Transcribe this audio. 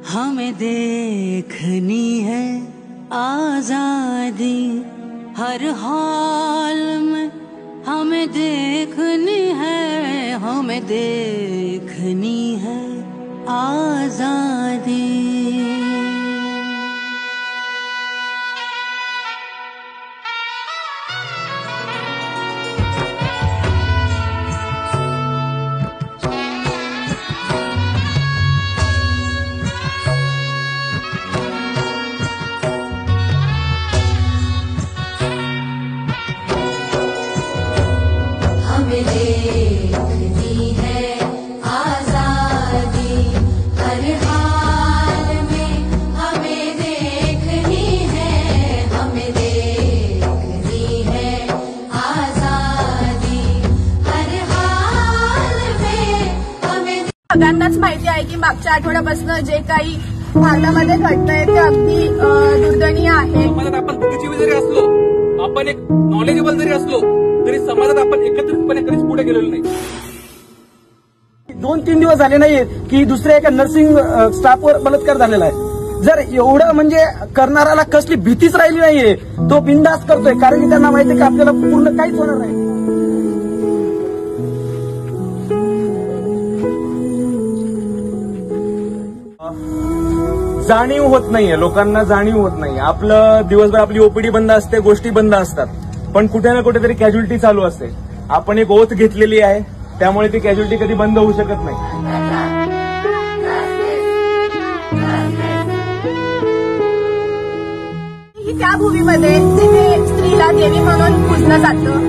हमें देखनी है आजादी हर हाल में, हमें देखनी है, हमें देखनी है आजादी। हमें देखनी है आजादी हर हाल में, हमें देखनी है, हमें देखनी है आजादी हर हाल में, हमें। सगळ्यांनाच माहिती आहे की मागच्या आठवड्यापासून जे काही भारतामध्ये घडतंय ते अगदी दुर्दयनीय आहे। समाजात आपण बुद्धिजीवी जरी असलो, आपण एक नॉलेजेबल जरी असलो तरी समाजात आपण एकत्रितपणे कधीच पुढे गेलेलो नाही। 2-3 दिवस झाले नाहीये की दुसऱ्या एका नर्सिंग स्टाफवर बलात्कार झालेला आहे। जर एवढं म्हणजे करणाऱ्याला कसली भीतीच राहिली नाहीये, तो बिनधास्त करतोय, कारण की त्यांना माहिती आहे की आपल्याला पूर्ण काहीच होणार नाही। जाणीव होत नाहीये, लोकांना जाणीव होत नाही। आपलं दिवसभर आपली ओपीडी बंद असते, गोष्टी बंद असतात, पण कुठे ना कुठेतरी कॅज्युअलिटी चालू असते। आपण एक ओथ घेतलेली आहे, त्यामुळे ती कॅज्युअलिटी कधी बंद होऊ शकत नाही। ही त्या भूमीमध्ये जिथे स्त्रीला देवी म्हणून पूजलं जातं,